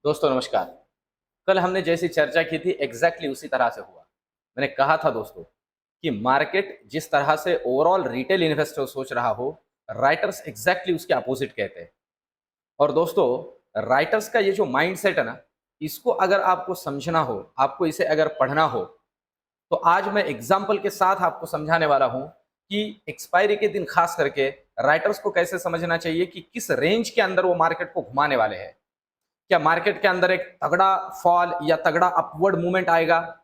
दोस्तों नमस्कार। कल हमने जैसी चर्चा की थी एग्जैक्टली उसी तरह से हुआ। मैंने कहा था दोस्तों कि मार्केट जिस तरह से ओवरऑल रिटेल इन्वेस्टर सोच रहा हो, राइटर्स एग्जैक्टली उसके अपोजिट कहते हैं। और दोस्तों, राइटर्स का ये जो माइंडसेट है ना, इसको अगर आपको समझना हो, आपको इसे अगर पढ़ना हो, तो आज मैं एग्जाम्पल के साथ आपको समझाने वाला हूं कि एक्सपायरी के दिन खास करके राइटर्स को कैसे समझना चाहिए कि किस रेंज के अंदर वो मार्केट को घुमाने वाले हैं। क्या मार्केट के अंदर एक तगड़ा फॉल या तगड़ा अपवर्ड मूवमेंट आएगा?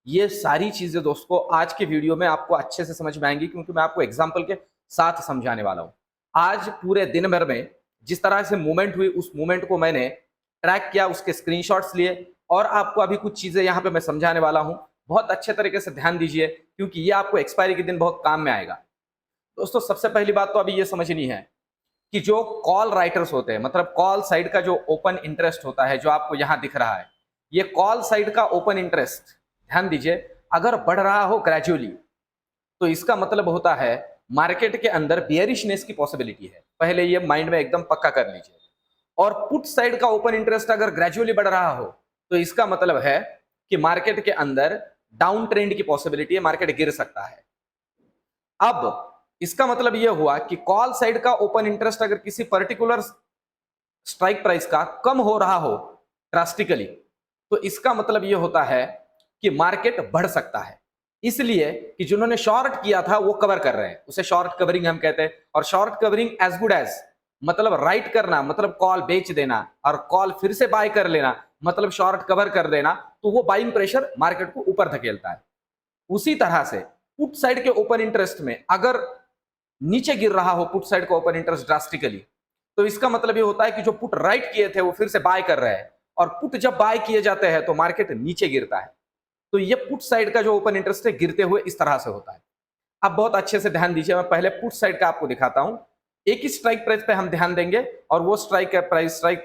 ये सारी चीजें दोस्तों आज के वीडियो में आपको अच्छे से समझ में आएंगी, क्योंकि मैं आपको एग्जांपल के साथ समझाने वाला हूं। आज पूरे दिन भर में जिस तरह से मूवमेंट हुई, उस मूवमेंट को मैंने ट्रैक किया, उसके स्क्रीनशॉट्स लिए और आपको अभी कुछ चीजें यहां पे मैं समझाने वाला हूं। बहुत अच्छे तरीके से ध्यान दीजिए, क्योंकि ये आपको एक्सपायरी के दिन बहुत काम में आएगा। दोस्तों, सबसे पहली बात तो अभी ये समझनी है कि जो कॉल राइटर्स होते हैं, मतलब कॉल साइड का जो ओपन इंटरेस्ट होता है, जो आपको यहां दिख रहा है, ये कॉल साइड का ओपन इंटरेस्ट, ध्यान दीजिए, अगर बढ़ रहा हो ग्रेजुअली, तो इसका मतलब होता है मार्केट के अंदर बियरिशनेस की पॉसिबिलिटी है। पहले ये माइंड में एकदम पक्का कर लीजिए। और पुट साइड का ओपन इंटरेस्ट अगर ग्रेजुअली बढ़ रहा हो, तो इसका मतलब है कि मार्केट के अंदर डाउन ट्रेंड की पॉसिबिलिटी है, मार्केट गिर सकता है। अब इसका मतलब यह हुआ कि कॉल साइड का ओपन इंटरेस्ट अगर किसी पर्टिकुलर स्ट्राइक प्राइस का कम हो रहा हो ड्रास्टिकली, तो इसका मतलब यह होता है कि मार्केट बढ़ सकता है। इसलिए कि जिन्होंने शॉर्ट किया था वो कवर कर रहे हैं, उसे शॉर्ट कवरिंग हम कहते हैं। और short covering as good as मतलब राइट करना, मतलब कॉल बेच देना, और कॉल फिर से बाय कर लेना, मतलब शॉर्ट कवर कर देना, तो वो बाइंग प्रेशर मार्केट को ऊपर धकेलता है। उसी तरह से पुट साइड के ओपन इंटरेस्ट में अगर नीचे गिर रहा हो पुट साइड का ओपन इंटरेस्ट ड्रास्टिकली, तो इसका मतलब ये होता है कि जो पुट राइट किए थे वो फिर से बाय कर रहे हैं, और पुट जब बाय किए जाते हैं तो मार्केट नीचे गिरता है। तो ये पुट साइड का जो ओपन इंटरेस्ट है गिरते हुए इस तरह से होता है। अब बहुत अच्छे से ध्यान दीजिए, मैं पहले पुट साइड का आपको दिखाता हूं। एक ही स्ट्राइक प्राइस पे हम ध्यान देंगे, और वो स्ट्राइक प्राइस है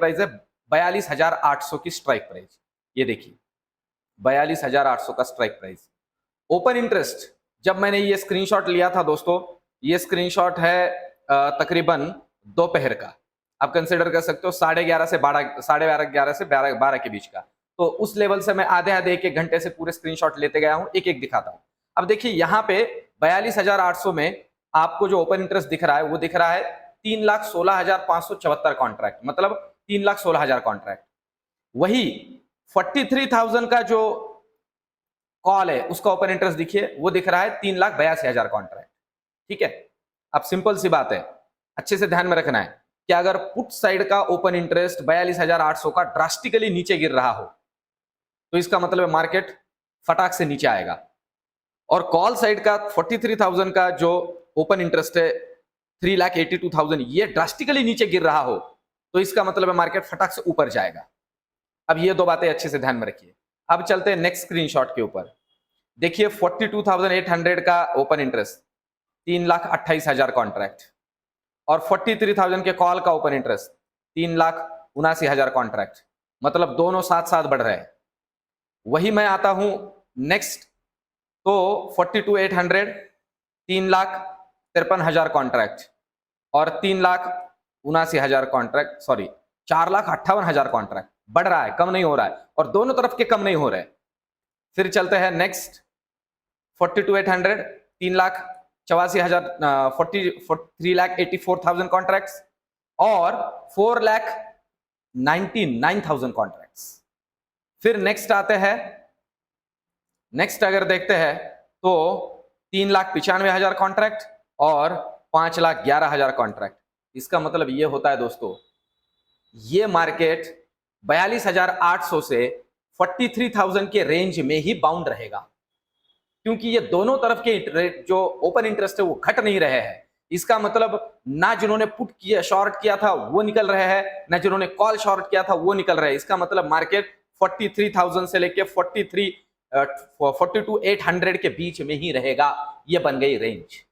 42,800 की स्ट्राइक प्राइस। ये देखिए 42,800 का स्ट्राइक प्राइस ओपन इंटरेस्ट। जब मैंने ये स्क्रीनशॉट लिया था दोस्तों, ये स्क्रीनशॉट है तकरीबन दोपहर का, आप कंसिडर कर सकते हो 11:30 से 12, 11:30 से 12 के बीच का। तो उस लेवल से मैं आधे आधे एक एक घंटे से पूरे स्क्रीनशॉट लेते गया हूं, एक एक दिखाता हूं। अब देखिए यहाँ पे 42,800 में आपको जो ओपन इंटरेस्ट दिख रहा है वो दिख रहा है 3,16,574 कॉन्ट्रैक्ट, मतलब 3,16,000 कॉन्ट्रैक्ट। वही 43,000 का जो कॉल है उसका ओपन इंटरेस्ट देखिए, वो दिख रहा है 3,82,000 कॉन्ट्रैक्ट। ठीक है, अब सिंपल सी बात है, अच्छे से ध्यान में रखना है कि अगर पुट साइड का ओपन इंटरेस्ट 42,800 का ड्रास्टिकली नीचे गिर रहा हो, तो इसका मतलब है मार्केट फटाक से नीचे आएगा। और कॉल साइड का 43,000 का जो ओपन इंटरेस्ट है 3,82,000, ये ड्रास्टिकली नीचे गिर रहा हो, तो इसका मतलब है मार्केट फटाक से ऊपर जाएगा। अब ये दो बातें अच्छे से ध्यान में रखिए। अब चलते हैं नेक्स्ट स्क्रीनशॉट के ऊपर। देखिए 42,800 का ओपन इंटरेस्ट, 3,28,000 कॉन्ट्रैक्ट, और 43,000 के कॉल का ओपन इंटरेस्ट 3,79,000 कॉन्ट्रैक्ट, मतलब दोनों साथ साथ बढ़ रहे हैं। वही मैं आता हूं नेक्स्ट, तो 42,800 3,53,000 कॉन्ट्रैक्ट और 3,79,000 कॉन्ट्रैक्ट, सॉरी 4,58,000 कॉन्ट्रैक्ट। बढ़ रहा है, कम नहीं हो रहा है, और दोनों तरफ के कम नहीं हो रहे। फिर चलते हैं नेक्स्ट 42,800 3,84,000 3,84,000 कॉन्ट्रैक्ट्स और 4,99,000 कॉन्ट्रैक्ट्स। फिर नेक्स्ट आते हैं, नेक्स्ट अगर देखते हैं तो 3,95,000 कॉन्ट्रैक्ट और 5,11,000 कॉन्ट्रैक्ट। इसका मतलब ये होता है दोस्तों, ये मार्केट 42,800 से 43,000 के रेंज में ही बाउंड रहेगा, क्योंकि ये दोनों तरफ के जो ओपन इंटरेस्ट है वो घट नहीं रहे हैं। इसका मतलब ना जिन्होंने पुट किया शॉर्ट किया था वो निकल रहे हैं, ना जिन्होंने कॉल शॉर्ट किया था वो निकल रहे हैं। इसका मतलब मार्केट 43,000 से लेके 42,800 के बीच में ही रहेगा। ये बन गई रेंज।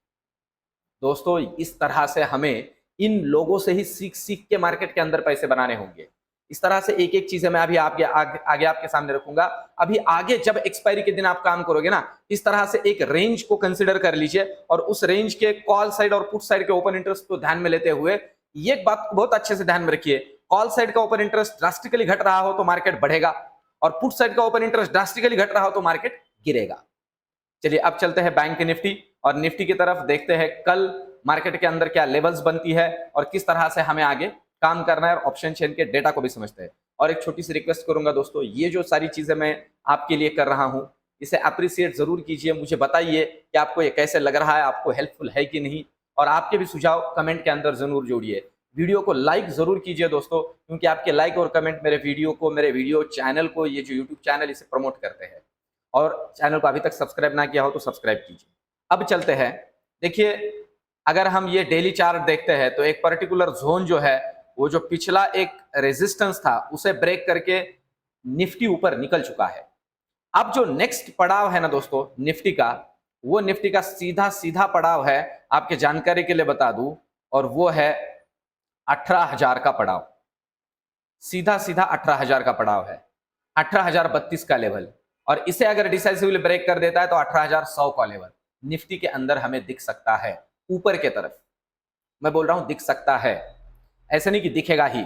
दोस्तों, इस तरह से हमें इन लोगों से ही सीख सीख के मार्केट के अंदर पैसे बनाने होंगे। इस तरह से एक एक चीजें मैं अभी आगे आपके सामने रखूंगा। अभी आगे जब एक्सपायरी के दिन आप काम करोगे ना, इस तरह से एक रेंज को कंसीडर कर लीजिए, और उस रेंज के कॉल साइड और पुट साइड के ओपन इंटरेस्ट को ध्यान में लेते हुए ये बात बहुत अच्छे से ध्यान में रखिए कॉल साइड का ओपन इंटरेस्ट ड्रास्टिकली घट रहा हो तो मार्केट बढ़ेगा, और पुट साइड का ओपन इंटरेस्ट ड्रास्टिकली घट रहा हो तो मार्केट गिरेगा। चलिए अब चलते हैं बैंक निफ्टी और निफ्टी की तरफ, देखते हैं कल मार्केट के अंदर क्या लेवल्स बनती है और किस तरह से हमें आगे काम करना है, और ऑप्शन चेन के डेटा को भी समझते हैं। और एक छोटी सी रिक्वेस्ट करूंगा दोस्तों, ये जो सारी चीजें मैं आपके लिए कर रहा हूं इसे अप्रिशिएट जरूर कीजिए, मुझे बताइए कि आपको ये कैसे लग रहा है, आपको हेल्पफुल है कि नहीं, और आपके भी सुझाव कमेंट के अंदर जरूर जोड़िए। वीडियो को लाइक जरूर कीजिए दोस्तों, क्योंकि आपके लाइक और कमेंट मेरे वीडियो चैनल को, ये जो यूट्यूब चैनल इसे प्रमोट करते हैं। और चैनल को अभी तक सब्सक्राइब ना किया हो तो सब्सक्राइब कीजिए। अब चलते हैं, देखिए अगर हम ये डेली चार्ट देखते हैं तो एक पर्टिकुलर जोन जो है वो जो पिछला एक रेजिस्टेंस था उसे ब्रेक करके निफ्टी ऊपर निकल चुका है। अब जो नेक्स्ट पड़ाव है ना दोस्तों निफ्टी का, वो निफ्टी का सीधा सीधा पड़ाव है, आपके जानकारी के लिए बता दूं, और वो है 18,000 का पड़ाव। सीधा सीधा 18,000 का पड़ाव है, 18,032 का लेवल, और इसे अगर डिसाइसिवली ब्रेक कर देता है तो 18,100 का लेवल निफ्टी के अंदर हमें दिख सकता है ऊपर के तरफ। मैं बोल रहा हूं दिख सकता है, ऐसे नहीं कि दिखेगा ही,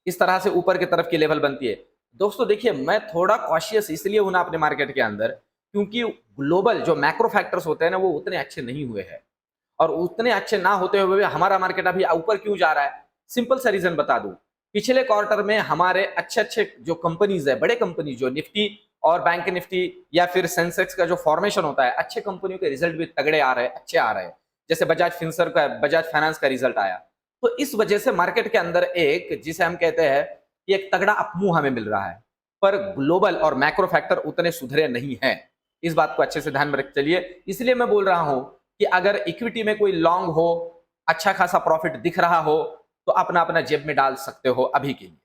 इस तरह से ऊपर की तरफ की लेवल बनती है। दोस्तों देखिए मैं थोड़ा कॉशियस इसलिए हूं ना अपने मार्केट के अंदर, क्योंकि ग्लोबल जो मैक्रो फैक्टर्स होते हैं ना वो उतने अच्छे नहीं हुए हैं, और उतने अच्छे ना होते हुए भी हमारा मार्केट अभी ऊपर क्यों जा रहा है, सिंपल सा रीजन बता दूं। पिछले क्वार्टर में हमारे अच्छे अच्छे जो कंपनीज है, बड़े कंपनी जो निफ्टी और बैंक निफ्टी या फिर सेंसेक्स का जो फॉर्मेशन होता है, अच्छे कंपनियों के रिजल्ट भी तगड़े आ रहे हैं, अच्छे आ रहे हैं। जैसे बजाज फाइनेंस का रिजल्ट आया, तो इस वजह से मार्केट के अंदर एक, जिसे हम कहते हैं कि एक तगड़ा अपमूव हमें मिल रहा है। पर ग्लोबल और मैक्रो फैक्टर उतने सुधरे नहीं हैं, इस बात को अच्छे से ध्यान में रख चलिए। इसलिए मैं बोल रहा हूं कि अगर इक्विटी में कोई लॉन्ग हो, अच्छा खासा प्रॉफिट दिख रहा हो, तो अपना अपना जेब में डाल सकते हो अभी के लिए।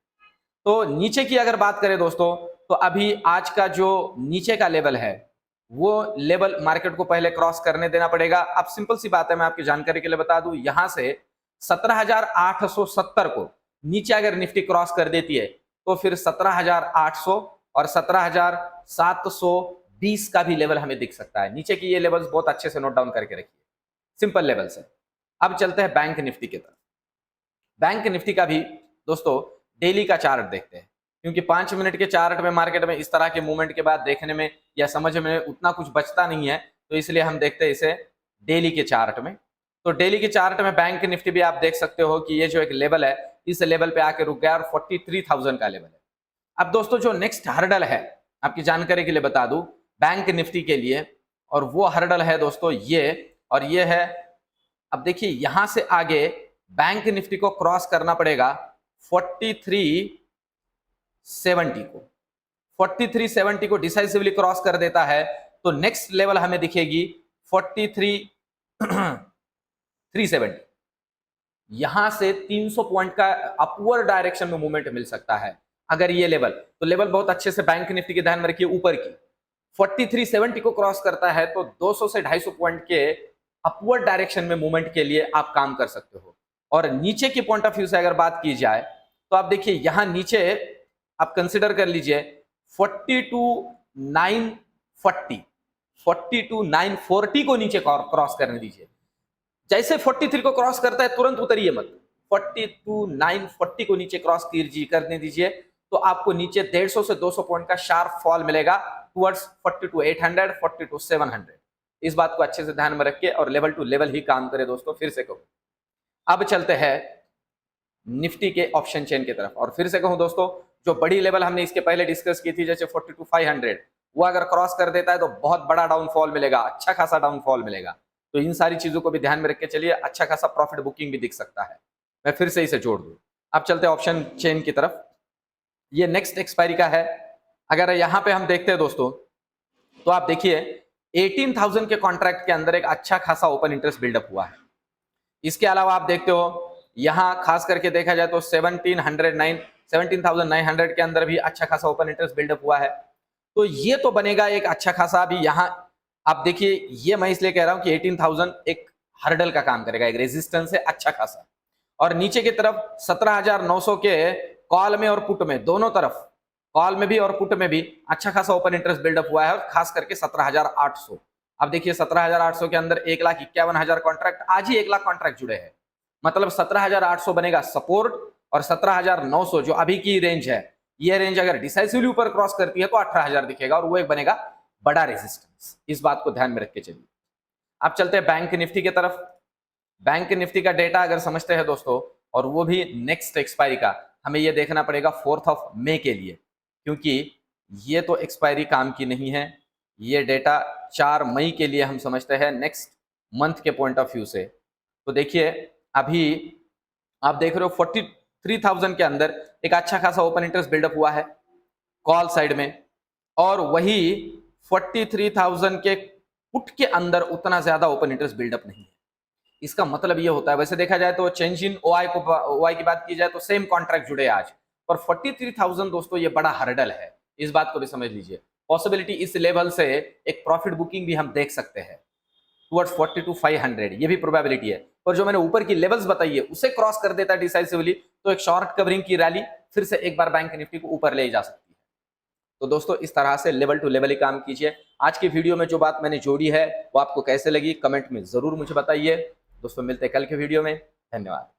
तो नीचे की अगर बात करें दोस्तों, तो अभी आज का जो नीचे का लेवल है वो लेवल मार्केट को पहले क्रॉस करने देना पड़ेगा। अब सिंपल सी बात है, मैं आपकी जानकारी के लिए बता दूं, यहां से 17,870 को नीचे अगर निफ्टी क्रॉस कर देती है तो फिर 17,800 और 17,720 का भी लेवल हमें दिख सकता है। नीचे की ये लेवल्स बहुत अच्छे से नोट डाउन करके रखिए, सिंपल लेवल्स है। अब चलते हैं बैंक निफ्टी की तरफ। बैंक निफ्टी का भी दोस्तों डेली का चार्ट देखते हैं, क्योंकि 5 मिनट के चार्ट में मार्केट में इस तरह के मूवमेंट के बाद देखने में या समझ में उतना कुछ बचता नहीं है, तो इसलिए हम देखते हैं इसे डेली के चार्ट में। तो डेली के चार्ट में बैंक निफ्टी भी आप देख सकते हो कि ये जो एक लेवल है, इस लेवल पे आके रुक गया और 43,000 का लेवल है। अब दोस्तों जो नेक्स्ट हर्डल है, आपकी जानकारी के लिए बता दूं बैंक निफ्टी के लिए, और वो हर्डल है दोस्तों ये, और ये है, अब देखिए यहां से आगे बैंक निफ्टी को क्रॉस करना पड़ेगा 4370 को। 4370 को डिसाइसिवली क्रॉस कर देता है तो नेक्स्ट लेवल हमें दिखेगी 43,370। यहां से 300 पॉइंट का अपवर्ड डायरेक्शन में मूवमेंट मिल सकता है अगर ये लेवल, तो लेवल बहुत अच्छे से बैंक निफ्टी के ध्यान में रखिए ऊपर की। 4370 को क्रॉस करता है तो 200 से 250 पॉइंट के अपवर्ड डायरेक्शन में मूवमेंट के लिए आप काम कर सकते हो। और नीचे की पॉइंट ऑफ व्यू से अगर बात की जाए तो आप देखिए यहां नीचे आप कंसिडर कर लीजिए 42,940 को नीचे क्रॉस करने दीजिए। जैसे 43 को क्रॉस करता है तुरंत उतरिए मत, 42,940 को नीचे क्रॉस करने दीजिए, तो आपको नीचे 150 से 200 पॉइंट का शार्प फॉल मिलेगा टुवर्ड्स 42,800, 42,700। इस बात को अच्छे से ध्यान में रखिए और लेवल टू लेवल ही काम करे दोस्तों, फिर से कहूं। अब चलते हैं निफ्टी के ऑप्शन चेन की तरफ, और फिर से कहूं दोस्तों, जो बड़ी लेवल हमने इसके पहले डिस्कस की थी जैसे 42,500, वो अगर क्रॉस कर देता है तो बहुत बड़ा डाउनफॉल मिलेगा, अच्छा खासा डाउनफॉल मिलेगा। तो इन सारी चीजों को भी ध्यान में रख के चलिए, अच्छा खासा प्रॉफिट बुकिंग भी दिख सकता है। मैं फिर से इसे जोड़ दूं। अब चलते हैं ऑप्शन चेन की तरफ, ये नेक्स्ट एक्सपायरी का है। अगर यहां पे हम देखते हैं दोस्तों, तो आप देखिए 18,000 के कॉन्ट्रैक्ट के अंदर एक अच्छा खासा ओपन इंटरेस्ट बिल्डअप हुआ है। इसके अलावा आप देखते हो यहां खास करके देखा जाए तो 17,900 के अंदर भी अच्छा खासा ओपन इंटरेस्ट बिल्डअप हुआ है। तो ये तो बनेगा एक अच्छा खासा। अभी यहाँ आप देखिए, ये मैं इसलिए कह रहा हूं कि 18,000 एक हर्डल का काम करेगा, एक रेजिस्टेंस है अच्छा खासा। और नीचे की तरफ 17,900 के कॉल में और पुट में, दोनों तरफ कॉल में भी और पुट में भी अच्छा खासा ओपन इंटरेस्ट बिल्डअप हुआ है, और खास करके 17,800। अब देखिए 17,800 के अंदर 1,51,000 कॉन्ट्रैक्ट, आज ही 1 लाख कॉन्ट्रैक्ट जुड़े हैं, मतलब 17,800 बनेगा सपोर्ट और 17,900 जो अभी की रेंज है, ये रेंज अगर डिसाइसिवली ऊपर क्रॉस करती है तो 18,000 दिखेगा और वो एक बनेगा बड़ा रेजिस्टेंस। इस बात को ध्यान में रख के चलिए। अब चलते हैं बैंक निफ्टी की तरफ। बैंक निफ्टी का डेटा अगर समझते हैं दोस्तों, और वो भी नेक्स्ट एक्सपायरी का, हमें ये देखना पड़ेगा 4 मई के लिए, क्योंकि ये तो एक्सपायरी काम की नहीं है। ये डेटा 4 मई के लिए हम समझते हैं, नेक्स्ट मंथ के पॉइंट ऑफ व्यू से। तो देखिए अभी आप देख रहे हो 43,000 के अंदर एक अच्छा खासा ओपन इंटरेस्ट बिल्डअप हुआ है कॉल साइड में, और वही 43,000 के पुट के अंदर उतना ज्यादा ओपन इंटरेस्ट बिल्डअप नहीं है। इसका मतलब ये होता है, वैसे देखा जाए तो चेंज इन ओआई की बात की जाए तो सेम कॉन्ट्रैक्ट जुड़े आज, पर 43,000 दोस्तों ये बड़ा हर्डल है, इस बात को भी समझ लीजिए। पॉसिबिलिटी इस लेवल से एक प्रॉफिट बुकिंग भी हम देख सकते हैं टुवर्ड्स 42,500, ये भी प्रोबेबिलिटी है। पर जो मैंने ऊपर की लेवल्स बताई है उसे क्रॉस कर देता है डिसाइसिवली, तो एक शॉर्ट कवरिंग की रैली फिर से एक बार बैंक निफ्टी को ऊपर ले जा सकती है। तो दोस्तों इस तरह से लेवल टू लेवल ही काम कीजिए। आज की वीडियो में जो बात मैंने जोड़ी है वो आपको कैसे लगी, कमेंट में जरूर मुझे बताइए। दोस्तों मिलते हैं कल के वीडियो में, धन्यवाद।